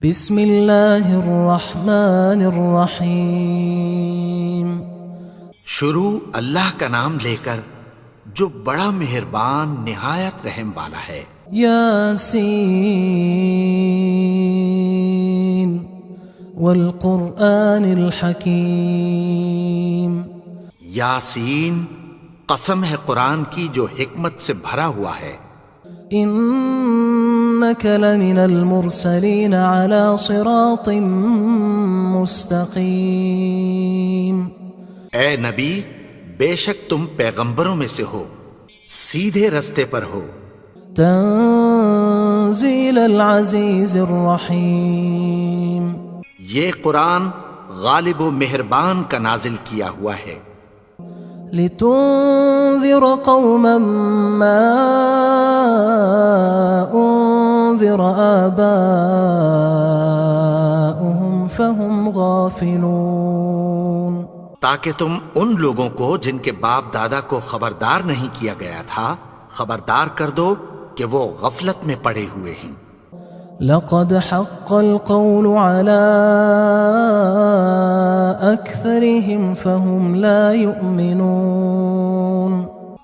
بسم اللہ الرحمن الرحیم۔ شروع اللہ کا نام لے کر جو بڑا مہربان نہایت رحم والا ہے۔ یاسین والقرآن الحکیم۔ یاسین، قسم ہے قرآن کی جو حکمت سے بھرا ہوا ہے۔ انک لمن المرسلین علی صراط مستقیم۔ اے نبی، بے شک تم پیغمبروں میں سے ہو، سیدھے رستے پر ہو۔ تنزیل العزیز الرحیم۔ یہ قرآن غالب و مہربان کا نازل کیا ہوا ہے۔ لتنذر قوما ما انذر آباؤهم فهم غافلون۔ تاکہ تم ان لوگوں کو جن کے باپ دادا کو خبردار نہیں کیا گیا تھا خبردار کر دو کہ وہ غفلت میں پڑے ہوئے ہیں۔ لقد حق القول على أكثرهم فهم لا يؤمنون۔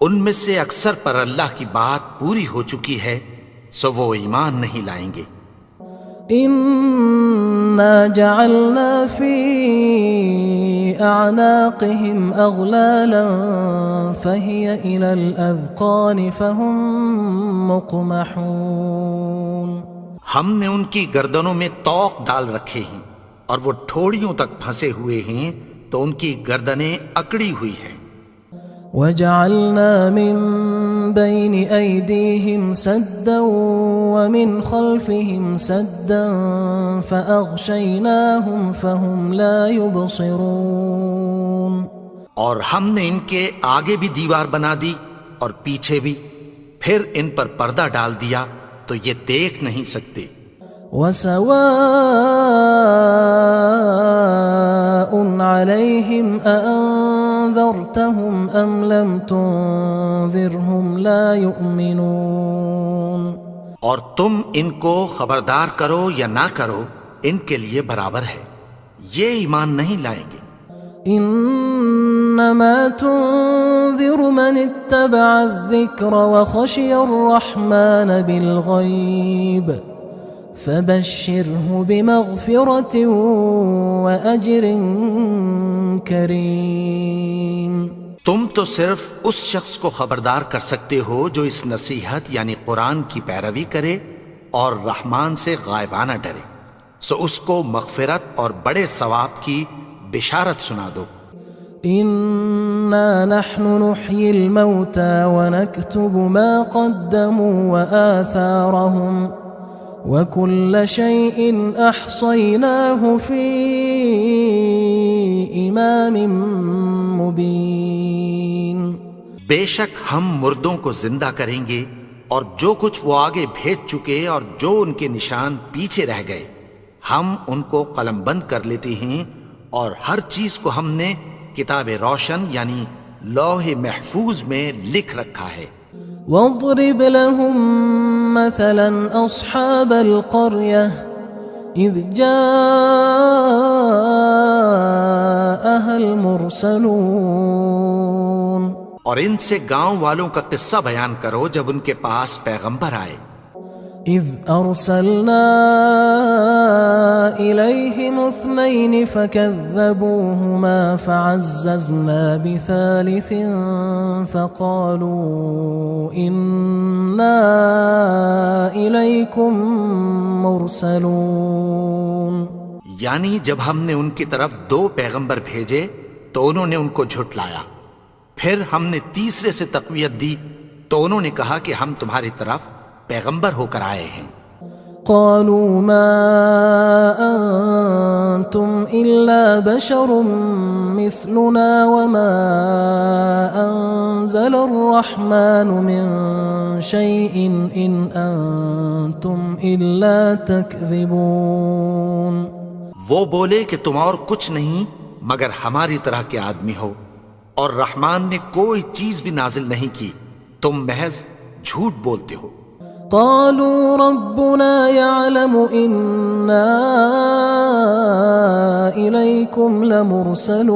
ان میں سے اکثر پر اللہ کی بات پوری ہو چکی ہے سو وہ ایمان نہیں لائیں گے۔ إنا جعلنا في أعناقهم أغلالا فهي إلى الأذقان فهم مقمحون۔ ہم نے ان کی گردنوں میں طوق ڈال رکھے ہیں اور وہ ٹھوڑیوں تک پھنسے ہوئے ہیں تو ان کی گردنیں اکڑی ہوئی ہیں۔ وجعلنا من بين أيديهم سدا ومن خلفهم سدا فأغشيناهم فهم لا يبصرون۔ اور ہم نے ان کے آگے بھی دیوار بنا دی اور پیچھے بھی، پھر ان پر پردہ ڈال دیا تو یہ دیکھ نہیں سکتے۔ وسواء عليهم أأنذرتهم أم لم تنذرهم لا يؤمنون۔ اور تم ان کو خبردار کرو یا نہ کرو ان کے لیے برابر ہے، یہ ایمان نہیں لائیں گے۔ انما تنذر من اتبع الذکر وخشی الرحمن بالغیب فبشره بمغفرة وأجر کریم۔ تم تو صرف اس شخص کو خبردار کر سکتے ہو جو اس نصیحت یعنی قرآن کی پیروی کرے اور رحمان سے غائبانہ ڈرے، سو اس کو مغفرت اور بڑے ثواب کی بشارت سنا دو۔ انا نحن نحيي الموتى ونكتب ما قدموا وآثارهم وكل شيء احصيناه في امام مبين۔ بے شک ہم مردوں کو زندہ کریں گے اور جو کچھ وہ آگے بھیج چکے اور جو ان کے نشان پیچھے رہ گئے ہم ان کو قلم بند کر لیتے ہیں، اور ہر چیز کو ہم نے کتاب روشن یعنی لوح محفوظ میں لکھ رکھا ہے۔ واضرب لهم مثلا اصحاب القرية اذ جاءها المرسلون۔ اور ان سے گاؤں والوں کا قصہ بیان کرو جب ان کے پاس پیغمبر آئے۔ اذ ارسلنا الیہم اثنین فکذبوہما فعززنا بثالث فقالوا انا الیکم مرسلون۔ یعنی جب ہم نے ان کی طرف 2 پیغمبر بھیجے تو انہوں نے ان کو جھٹلایا، پھر ہم نے تیسرے سے تقویت دی تو انہوں نے کہا کہ ہم تمہاری طرف پیغمبر ہو کر آئے ہیں۔ قالوا ما انتم الا بشر مثلنا وما انزل الرحمن من شيء ان انتم الا تكذبون۔ وہ بولے کہ تم اور کچھ نہیں مگر ہماری طرح کے آدمی ہو، اور رحمان نے کوئی چیز بھی نازل نہیں کی، تم محض جھوٹ بولتے ہو۔ قالوا ربنا يعلم إنا إليكم لمرسلون.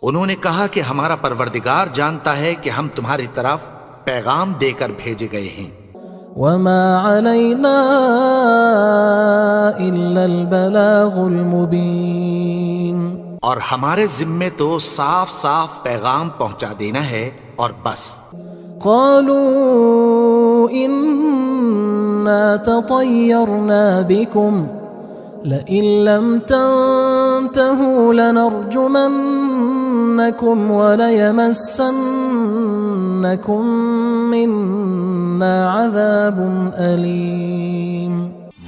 انہوں نے کہا کہ ہمارا پروردگار جانتا ہے کہ ہم تمہاری طرف پیغام دے کر بھیجے گئے ہیں. وما علينا إلا البلاغ المبين. اور ہمارے ذمے تو صاف صاف پیغام پہنچا دینا ہے اور بس. قالوا إنا تطيرنا بكم لئن لم تنتهوا لنرجمنكم وليمسنكم منا عذاب أليم.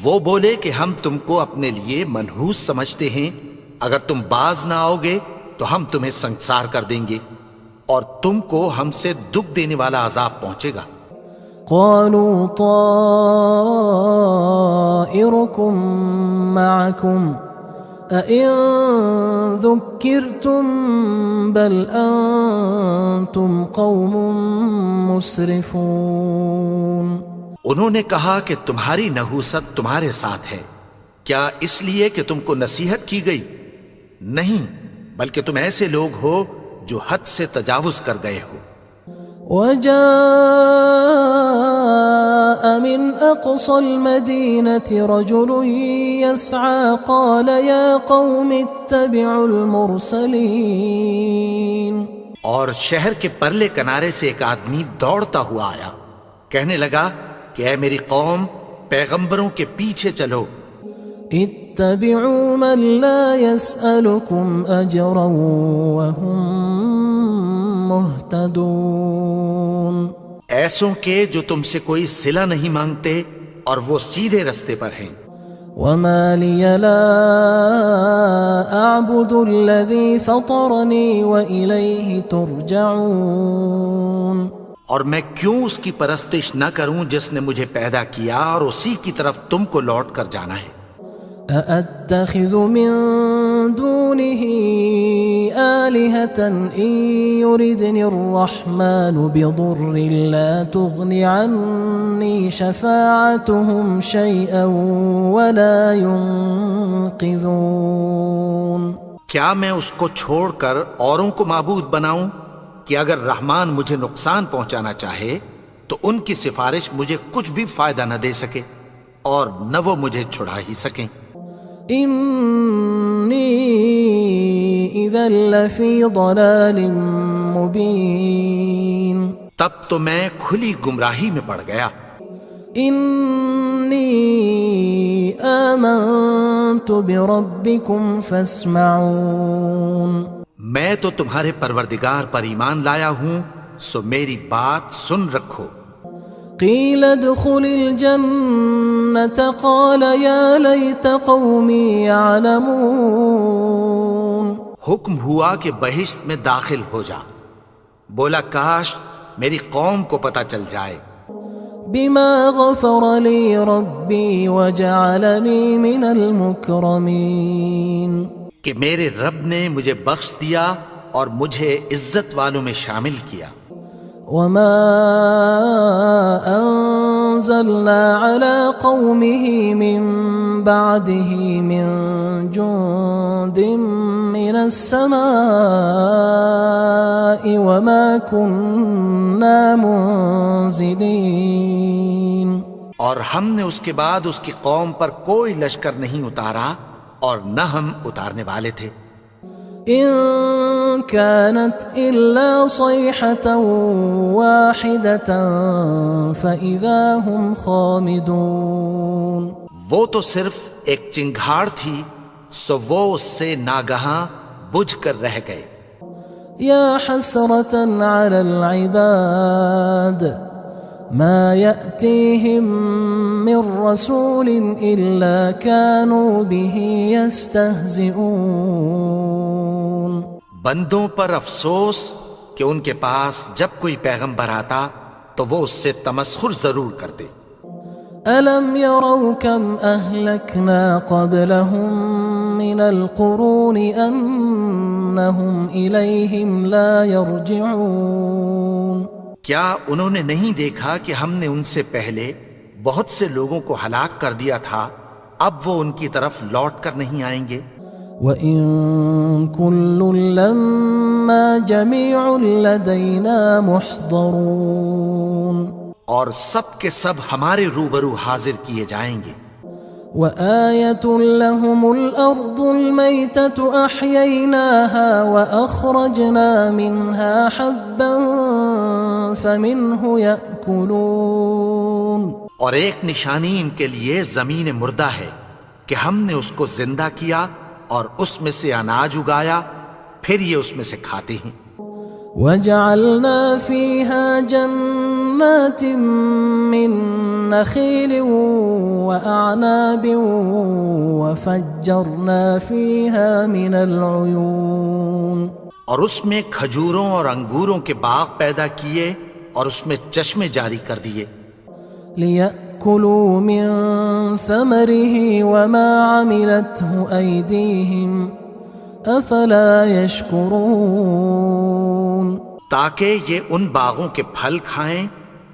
وہ بولے کہ ہم تم کو اپنے لیے منحوس سمجھتے ہیں، اگر تم باز نہ آؤ گے تو ہم تمہیں سنگسار کر دیں گے اور تم کو ہم سے دکھ دینے والا عذاب پہنچے گا. قالوا طائركم معكم أئن ذكرتم بل أنتم قوم مسرفون. انہوں نے کہا کہ تمہاری نحوست تمہارے ساتھ ہے، کیا اس لیے کہ تم کو نصیحت کی گئی؟ نہیں، بلکہ تم ایسے لوگ ہو جو حد سے تجاوز کر گئے ہو. وجاء من أقصى المدينة رجل يسعى قال يا قوم اتبعوا المرسلين. اور شہر کے پرلے کنارے سے ایک آدمی دوڑتا ہوا آیا، کہنے لگا کہ اے میری قوم، پیغمبروں کے پیچھے چلو. اتبعوا من لا يسألكم أجرا وهم مهتدون. ایسوں کے جو تم سے کوئی صلہ نہیں مانگتے اور وہ سیدھے رستے پر ہیں. وما لي لا أعبد الذي فطرني وإليه ترجعون. اور میں کیوں اس کی پرستش نہ کروں جس نے مجھے پیدا کیا اور اسی کی طرف تم کو لوٹ کر جانا ہے. أأتخذ من دونه آلهة إن يردني الرحمن بضر لا تغن عني شفاعتهم شيئا ولا ينقذون. کیا میں اس کو چھوڑ کر اوروں کو معبود بناؤں کہ اگر رحمان مجھے نقصان پہنچانا چاہے تو ان کی سفارش مجھے کچھ بھی فائدہ نہ دے سکے اور نہ وہ مجھے چھڑا ہی سکیں. إني إذا لفي ضلال مبين. تب تو میں کھلی گمراہی میں پڑ گیا. إني آمنت بربكم فاسمعون. میں تو تمہارے پروردگار پر ایمان لایا ہوں، سو میری بات سن رکھو. قيل ادخل الجنة قال يا ليت قومي يعلمون. حکم ہوا کہ بہشت میں داخل ہو جا. بولا کاش میری قوم کو پتہ چل جائے. بما غفر لي ربي وجعلني من المكرمين. کہ میرے رب نے مجھے بخش دیا اور مجھے عزت والوں میں شامل کیا. وما أنزلنا على قومه من بعده من جند من السماء وما كنا منزلين. اور ہم نے اس کے بعد اس کی قوم پر کوئی لشکر نہیں اتارا اور نہ ہم اتارنے والے تھے. إن كانت إلا صيحة واحدة فإذا هم خامدون. وہ تو صرف ایک چنگھاڑ تھی، سو وہ اس سے ناگہاں بجھ کر رہ گئے. يا حسرة على العباد ما يأتيهم من رسول إلا كانوا به يستهزئون. بندوں پر افسوس کہ ان کے پاس جب کوئی پیغمبر آتا تو وہ اس سے تمسخر ضرور کرتے. ألم يروا كم أهلكنا قبلهم من القرون أنهم إليهم لا يرجعون. کیا انہوں نے نہیں دیکھا کہ ہم نے ان سے پہلے بہت سے لوگوں کو ہلاک کر دیا تھا، اب وہ ان کی طرف لوٹ کر نہیں آئیں گے؟ وَإِن كُلٌّ لَمَّا جَمِيعٌ لَدَيْنَا مُحْضَرُونَ، اور سب کے سب ہمارے روبرو حاضر کیے جائیں گے۔ وَآيَةٌ لَهُمُ الْأَرْضُ الْمَيْتَةُ أَحْيَيْنَاهَا وَأَخْرَجْنَا مِنْهَا حَبًّا فَمِنْهُ يَأْكُلُونَ، اور ایک نشانی ان کے لیے زمین مردہ ہے کہ ہم نے اس کو زندہ کیا اور اس میں سے اناج اگایا، پھر یہ اس میں سے کھاتے ہیں۔ وَجَعَلْنَا فِيهَا جَنَّاتٍ مِّن نَخِيلٍ وَأَعْنَابٍ وَفَجَّرْنَا فِيهَا مِنَ الْعُيُونِ، اور اس میں کھجوروں اور انگوروں کے باغ پیدا کیے اور اس میں چشمے جاری کر دیے، لِيَأْكُلُوا مِن ثَمَرِهِ وَمَا عَمِلَتْهُ أَيْدِيهِمْ أَفَلَا يَشْكُرُونَ، تاکہ یہ ان باغوں کے پھل کھائیں،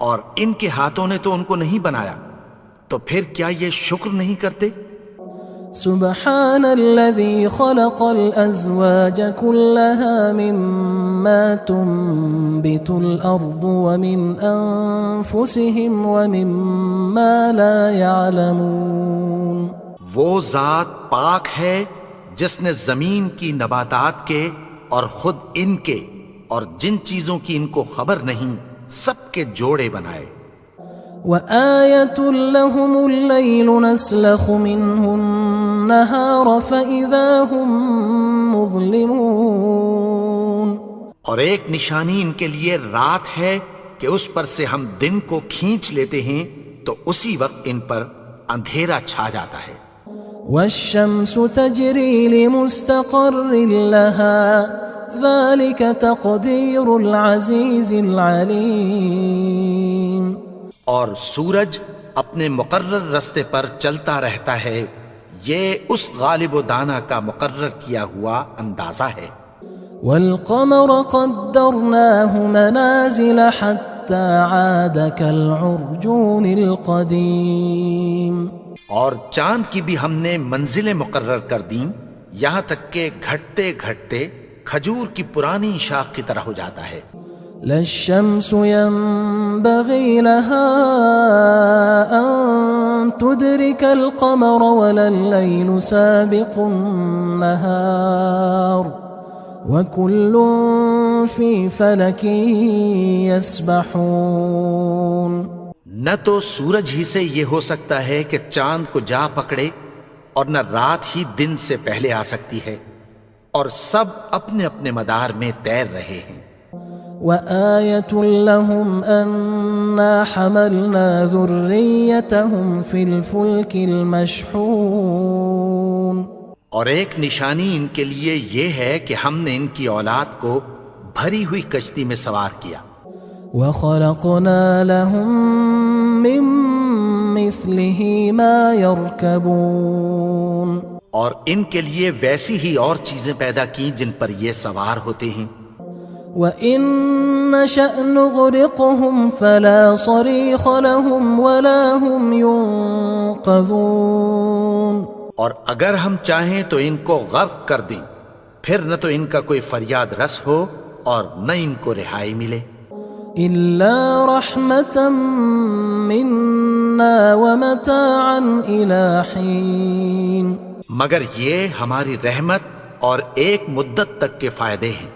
اور ان کے ہاتھوں نے تو ان کو نہیں بنایا، تو پھر کیا یہ شکر نہیں کرتے؟ سبحان الذي خلق الأزواج كلها مما تنبت الأرض ومن أنفسهم ومما لا يعلمون، وہ ذات پاک ہے جس نے زمین کی نباتات کے اور خود ان کے اور جن چیزوں کی ان کو خبر نہیں سب کے جوڑے بنائے۔ وآية لهم الليل نسلخ منه النهار فإذا هم مظلمون، اور ایک نشانی ان کے لیے رات ہے کہ اس پر سے ہم دن کو کھینچ لیتے ہیں تو اسی وقت ان پر اندھیرا چھا جاتا ہے۔ والشمس تجري لمستقر لها ذلك تقدير العزيز العليم، اور سورج اپنے مقرر رستے پر چلتا رہتا ہے، یہ اس غالب و دانا کا مقرر کیا ہوا اندازہ ہے۔ والقمر قدرناه منازل حتى عاد كالعرجون القديم، اور چاند کی بھی ہم نے منزلیں مقرر کر دیں، یہاں تک کہ گھٹتے گھٹتے کھجور کی پرانی شاخ کی طرح ہو جاتا ہے۔ لا الشمس ينبغي لها أن تدرك القمر ولا الليل سابق النهار وكل في فلك يسبحون، نہ تو سورج ہی سے یہ ہو سکتا ہے کہ چاند کو جا پکڑے، اور نہ رات ہی دن سے پہلے آ سکتی ہے، اور سب اپنے اپنے مدار میں تیر رہے ہیں۔ وآية لهم أنا حملنا ذريتهم في الفلك المشحون، اور ایک نشانی ان کے لیے یہ ہے کہ ہم نے ان کی اولاد کو بھری ہوئی کشتی میں سوار کیا۔ وخلقنا لهم من مثله ما يركبون، اور ان کے لیے ویسی ہی اور چیزیں پیدا کی جن پر یہ سوار ہوتے ہیں۔ وَإِن نَّشَأْ نُغْرِقْهُمْ فَلَا صَرِيخَ لَهُمْ وَلَا هُمْ يُنقَذُونَ، اور اگر ہم چاہیں تو ان کو غرق کر دیں، پھر نہ تو ان کا کوئی فریاد رس ہو اور نہ ان کو رہائی ملے۔ إِلَّا رَحْمَةً مِنَّا وَمَتَاعًا إِلَى حِينٍ، مگر یہ ہماری رحمت اور ایک مدت تک کے فائدے ہیں۔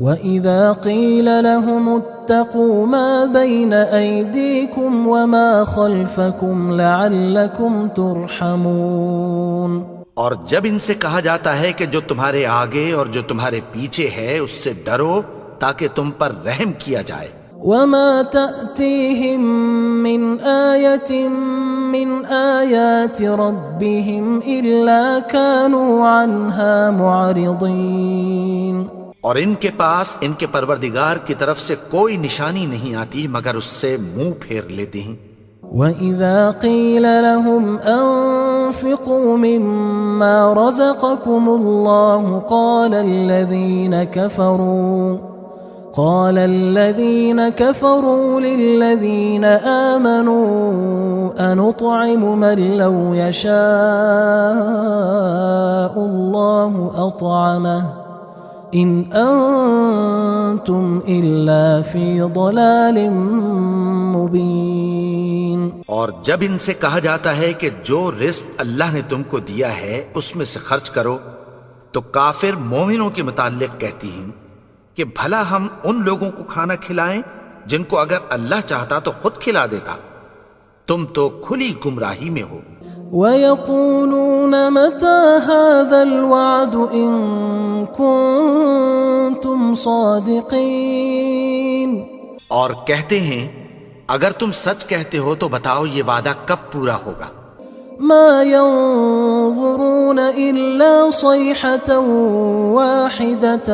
وَإِذَا قِيلَ لَهُمُ اتَّقُوا مَا بَيْنَ أَيْدِيكُمْ وَمَا خَلْفَكُمْ لَعَلَّكُمْ تُرْحَمُونَ، اور جب ان سے کہا جاتا ہے کہ جو تمہارے آگے اور جو تمہارے پیچھے ہے اس سے ڈرو تاکہ تم پر رحم کیا جائے۔ وَمَا تَأْتِيهِم مِّنْ آيَةٍ مِّنْ آيَاتِ رَبِّهِمْ إِلَّا كَانُوا عَنْهَا مُعْرِضِينَ، اور ان کے پاس ان کے پروردگار کی طرف سے کوئی نشانی نہیں آتی مگر اس سے منہ پھیر لیتے ہیں۔ وَإِذَا قِيلَ لَهُمْ أَنفِقُوا مِمَّا رَزَقَكُمُ اللَّهُ قال الذين كفروا للذين آمنوا أنطعم من لو يشاء الله أطعمه إن أنتم إلا في ضلال مبين. اور جب ان سے کہا جاتا ہے کہ جو رزق اللہ نے تم کو دیا ہے اس میں سے خرچ کرو، تو کافر مومنوں کے متعلق کہتی ہیں کہ بھلا ہم ان لوگوں کو کھانا کھلائیں جن کو اگر اللہ چاہتا تو خود کھلا دیتا. تم تو کھلی گمراہی میں ہو. وَيَقُولُونَ مَتَى هَذَا الْوَعْدُ إِن كُنتُمْ صَادِقِينَ. اور کہتے ہیں اگر تم سچ کہتے ہو تو بتاؤ یہ وعدہ کب پورا ہوگا. مَا يَنظُرُونَ إِلَّا صَيْحَةً وَاحِدَةً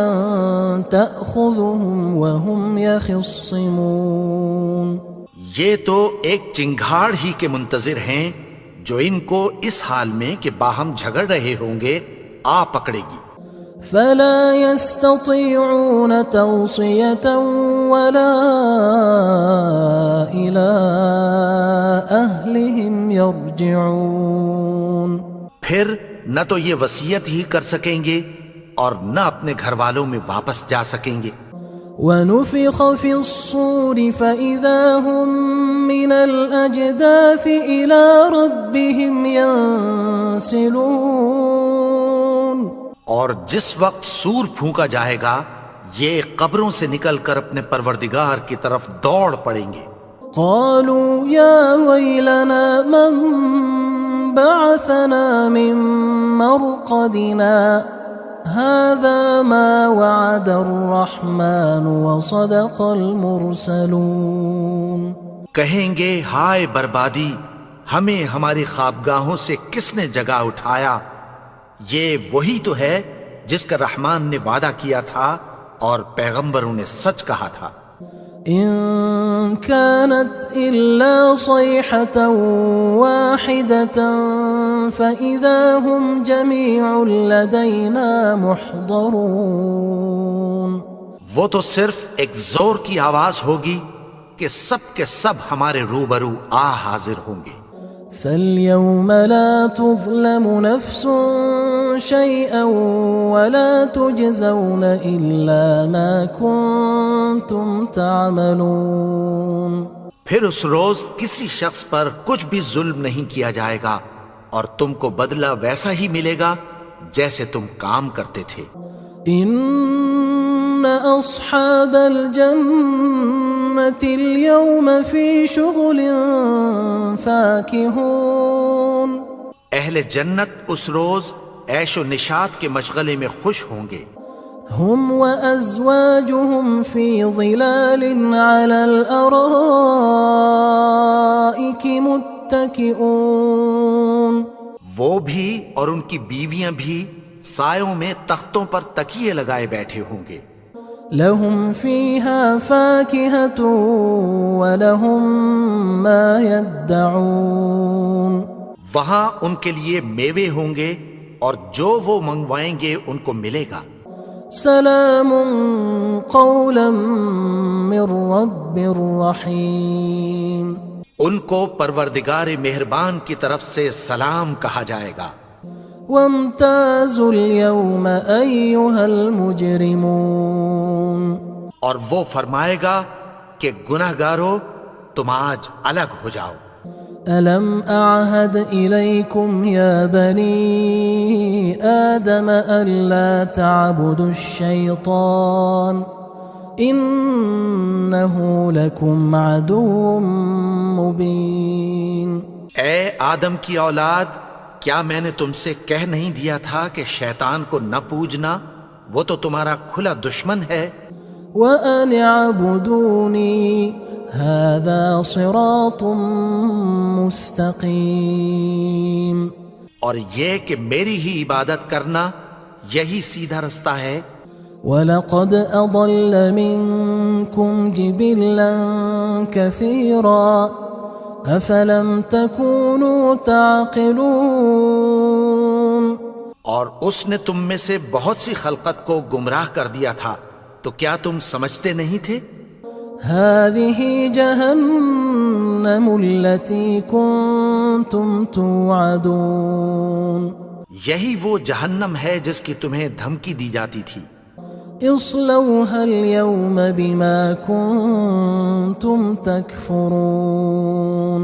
تَأْخُذُهُمْ وَهُمْ يَخِصِّمُونَ. یہ تو ایک چنگھاڑ ہی کے منتظر ہیں جو ان کو اس حال میں کہ باہم جھگڑ رہے ہوں گے آ پکڑے گی. فلا يستطيعون توصية ولا إلى أهلهم يرجعون. پھر نہ تو یہ وصیت ہی کر سکیں گے اور نہ اپنے گھر والوں میں واپس جا سکیں گے. ونفخ في الصور فإذا هم من الأجداث إلى ربهم ينسلون. اور جس وقت سور پھونکا جائے گا یہ قبروں سے نکل کر اپنے پروردگار کی طرف دوڑ پڑیں گے. قالوا يا ويلنا من بعثنا من مرقدنا هذا ما وعد الرحمن وصدق المرسلون. کہیں گے ہائے بربادی، ہمیں ہماری خوابگاہوں سے کس نے جگا اٹھایا. یہ وہی تو ہے جس کا رحمان نے وعدہ کیا تھا اور پیغمبروں نے سچ کہا تھا. إن كانت إلا صيحة واحدة فإذا هم جميع لدينا محضرون. وہ تو صرف ایک زور کی آواز ہوگی کہ سب کے سب ہمارے روبرو آ حاضر ہوں گے. فاليوم لا تظلم نفس شيئا ولا تجزون إلا ما كنتم تعملون. پھر اس روز کسی شخص پر کچھ بھی ظلم نہیں کیا جائے گا اور تم کو بدلہ ویسا ہی ملے گا جیسے تم کام کرتے تھے. إن أصحاب الجنة اليوم في شغل فاكهون. اہل جنت اس روز عیش و نشاط کے مشغلے میں خوش ہوں گے. هم وأزواجهم في ظلال على الأرائك متكئون. وہ بھی اور ان کی بیویاں بھی سایوں میں تختوں پر تکیے لگائے بیٹھے ہوں گے. لهم فيها فاكهة ولهم ما يدعون. وہاں ان کے لیے میوے ہوں گے اور جو وہ منگوائیں گے ان کو ملے گا. سلام قولا من رب رحیم. ان کو پروردگار مہربان کی طرف سے سلام کہا جائے گا. وامتازوا اليوم أيها المجرمون. اور وہ فرمائے گا کہ گناہگارو تم آج الگ ہو جاؤ. ألم أعهد إليكم يا بني آدم ألا تعبدوا الشيطان إنه لكم عدو مبين. اے آدم کی اولاد، کیا میں نے تم سے کہہ نہیں دیا تھا کہ شیطان کو نہ پوجنا، وہ تو تمہارا کھلا دشمن ہے. وَأَنِ اعْبُدُونِي هَذَا صِرَاطٌ مُسْتَقِيمٌ. اور یہ کہ میری ہی عبادت کرنا یہی سیدھا رستہ ہے. وَلَقَدْ أَضَلَّ مِنْكُمْ جِبِلًّا كَثِيرًا أَفَلَمْ تَكُونُوا تَعْقِلُونَ. اور اس نے تم میں سے بہت سی خلقت کو گمراہ کر دیا تھا، تو کیا تم سمجھتے نہیں تھے؟ هذه جهنم التي كنتم توعدون یہی وہ جہنم ہے جس کی تمہیں دھمکی دی جاتی تھی۔ اصلوها اليوم بما كنتم تكفرون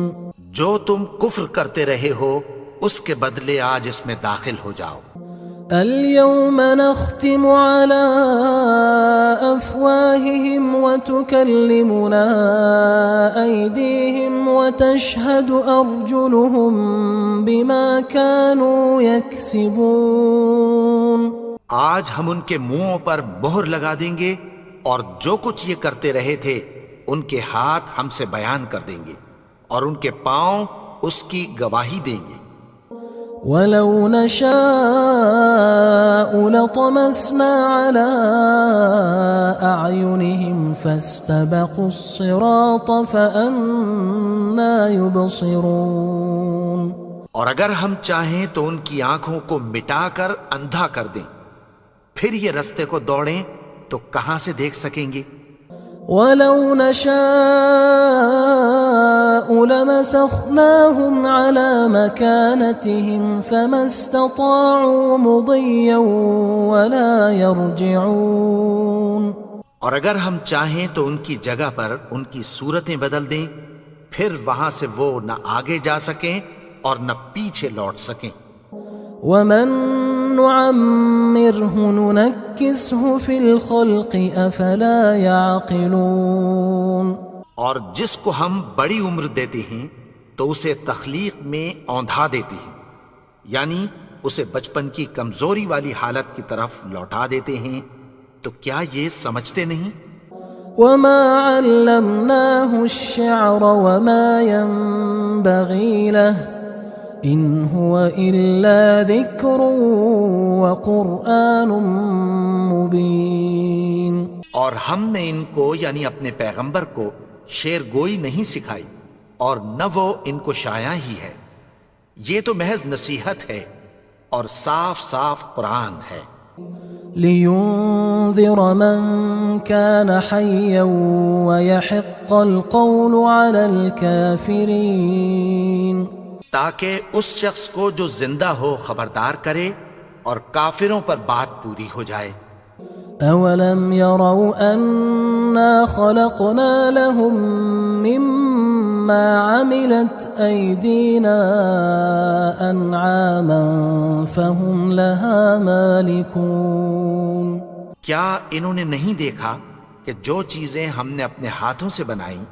جو تم کفر کرتے رہے ہو اس کے بدلے آج اس میں داخل ہو جاؤ۔ اليوم نختم على أفواههم وتكلمنا أيديهم وتشهد أرجلهم بما كانوا يكسبون آج ہم ان کے منہوں پر مہر لگا دیں گے اور جو کچھ یہ کرتے رہے تھے ان کے ہاتھ ہم سے بیان کر دیں گے اور ان کے پاؤں اس کی گواہی دیں گے۔ وَلَوْ نَشَاءُ لَطَمَسْنَا عَلَىٰ أَعْيُنِهِمْ فَاسْتَبَقُوا الصِّرَاطَ فَأَنَّىٰ يُبْصِرُونَ اور اگر ہم چاہیں تو ان کی آنکھوں کو مٹا کر اندھا کر دیں، پھر یہ رستے کو دوڑیں تو کہاں سے دیکھ سکیں گے؟ وَلَوْ نَشَاءُ لَمَسَخْنَاهُمْ عَلَىٰ مَكَانَتِهِمْ فَمَا اسْتَطَاعُوا مُضِيًّا وَلَا يَرْجِعُونَ اور اگر ہم چاہیں تو ان کی جگہ پر ان کی صورتیں بدل دیں، پھر وہاں سے وہ نہ آگے جا سکیں اور نہ پیچھے لوٹ سکیں۔ وَمَن نُعَمِّرْهُ نُنَكِّسْهُ فِي الْخَلْقِ أَفَلَا يَعْقِلُونَ اور جس کو ہم بڑی عمر دیتے ہیں تو اسے تخلیق میں اوندھا دیتے ہیں، یعنی اسے بچپن کی کمزوری والی حالت کی طرف لوٹا دیتے ہیں، تو کیا یہ سمجھتے نہیں؟ وَمَا عَلَّمْنَاهُ الشِّعْرَ وَمَا يَنبَغِي لَهُ إِنْ هُوَ إِلَّا ذِكْرٌ وَقُرْآنٌ مُبِينٌ اور ہم نے ان کو یعنی اپنے پیغمبر کو شعر گوئی نہیں سکھائی اور نہ وہ ان کو شایع ہی ہے، یہ تو محض نصیحت ہے اور صاف صاف قرآن ہے۔ لِيُنذِرَ مَن كَانَ حَيًّا وَيَحِقَّ الْقَوْلُ عَلَى الْكَافِرِينَ تاکہ اس شخص کو جو زندہ ہو خبردار کرے اور کافروں پر بات پوری ہو جائے۔ أَوَلَمْ يَرَوْا أَنَّا خَلَقْنَا لَهُم مِّمَّا عَمِلَتْ أَيْدِينَا أَنْعَامًا فَهُمْ لَهَا مَالِكُونَ کیا انہوں نے نہیں دیکھا کہ جو چیزیں ہم نے اپنے ہاتھوں سے بنائیں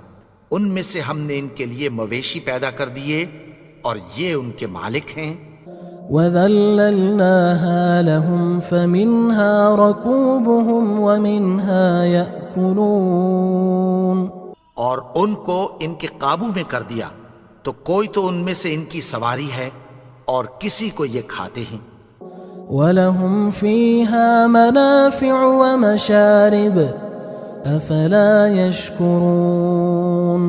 ان میں سے ہم نے ان کے لیے مویشی پیدا کر دیے اور یہ ان کے مالک ہیں۔ وَذَلَّلْنَاهَا لَهُمْ فَمِنْهَا رَكُوبُهُمْ وَمِنْهَا يَأْكُلُونَ اور ان کو ان کے قابو میں کر دیا تو کوئی تو ان میں سے ان کی سواری ہے اور کسی کو یہ کھاتے ہیں۔ وَلَهُمْ فِيهَا مَنَافِعُ وَمَشَارِبُ أَفَلَا يَشْكُرُونَ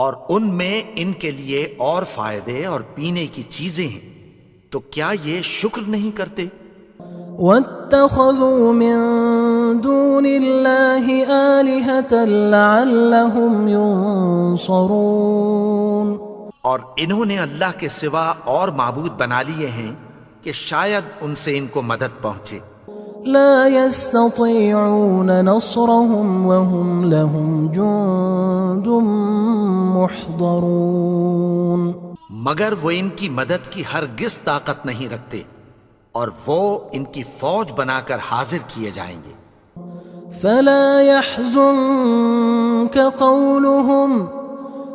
اور ان میں ان کے لیے اور فائدے اور پینے کی چیزیں ہیں، تو کیا یہ شکر نہیں کرتے؟ وَاتَّخَذُوا مِن دُونِ اللَّهِ آلِهَةً لَعَلَّهُمْ يُنصَرُونَ اور انہوں نے اللہ کے سوا اور معبود بنا لیے ہیں کہ شاید ان سے ان کو مدد پہنچے۔ لا يستطيعون نصرهم وهم لهم جند محضرون مگر وہ ان کی مدد کی ہرگز طاقت نہیں رکھتے اور وہ ان کی فوج بنا کر حاضر کیے جائیں گے۔ فلا يحزنك قولهم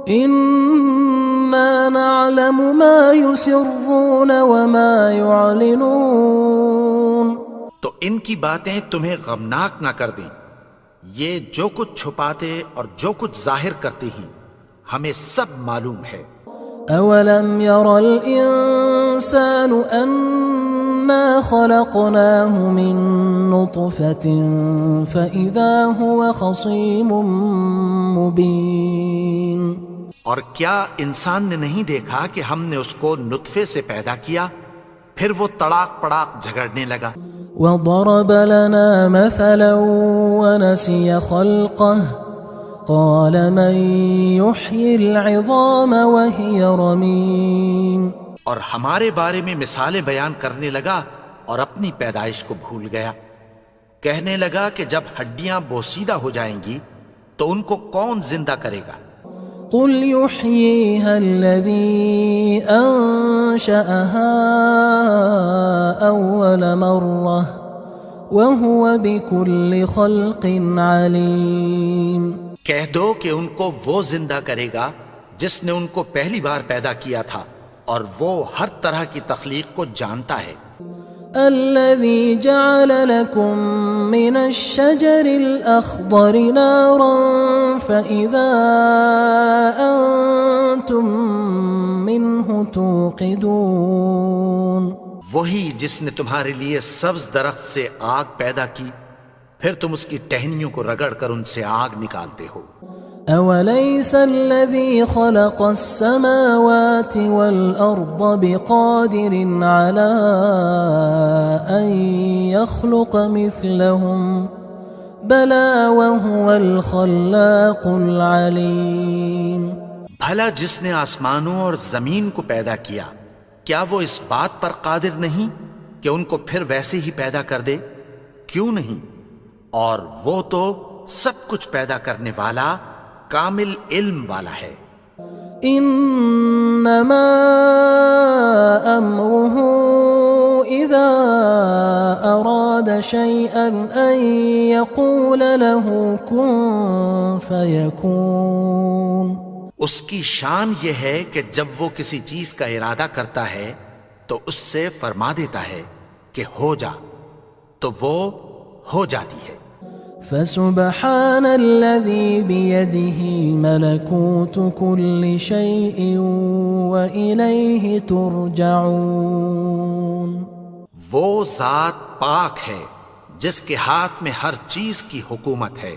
إنا نعلم ما يسرون وما يعلنون تو ان کی باتیں تمہیں غمناک نہ کر دیں، یہ جو کچھ چھپاتے اور جو کچھ ظاہر کرتے ہیں ہمیں سب معلوم ہے۔ أَوَلَمْ يَرَ الْإِنسَانُ أَنَّا خَلَقْنَاهُ مِن نُّطْفَةٍ فَإِذَا هُوَ خَصِيمٌ مُّبِينٌ اور کیا انسان نے نہیں دیکھا کہ ہم نے اس کو نطفے سے پیدا کیا، پھر وہ تڑاک پڑاک جھگڑنے لگا۔ وضرب لنا مثلا ونسي خلقه قال من يحيي العظام وهي رميم. اور ہمارے بارے میں مثالیں بیان کرنے لگا اور اپنی پیدائش کو بھول گیا. کہنے لگا کہ جب ہڈیاں بوسیدہ ہو جائیں گی تو ان کو کون زندہ کرے گا؟ قل يحييها الذي أنشأها أول مرة وهو بكل خلق عليم. کہہ دو کہ ان کو وہ زندہ کرے گا جس نے ان کو پہلی بار پیدا کیا تھا اور وہ ہر طرح کی تخلیق کو جانتا ہے. الذي جعل لكم من الشجر الأخضر نارا فإذا أنتم منه توقدون. وہی جس نے تمہارے لیے سبز درخت سے آگ پیدا کی پھر تم اس کی ٹہنیوں کو رگڑ کر ان سے آگ نکالتے ہو. أوليس الذي خلق السماوات والأرض بقادر على أن يخلق مثلهم بلى وهو الخلاق العليم. بھلا جس نے آسمانوں اور زمین کو پیدا کیا کیا وہ اس بات پر قادر نہیں کہ ان کو پھر ویسے ہی پیدا کر دے؟ کیوں نہیں؟ اور وہ تو سب کچھ پیدا کرنے والا کامل علم والا ہے. انما امره اذا اراد شيئا ان يقول له كن فيكون. اس کی شان یہ ہے کہ جب وہ کسی چیز کا ارادہ کرتا ہے تو اس سے فرما دیتا ہے کہ ہو جا تو وہ ہو جاتی ہے. فسبحان الذي بيده ملكوت كل شيء وإليه ترجعون. وہ ذات پاک ہے جس کے ہاتھ میں ہر چیز کی حکومت ہے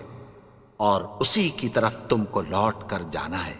اور اسی کی طرف تم کو لوٹ کر جانا ہے.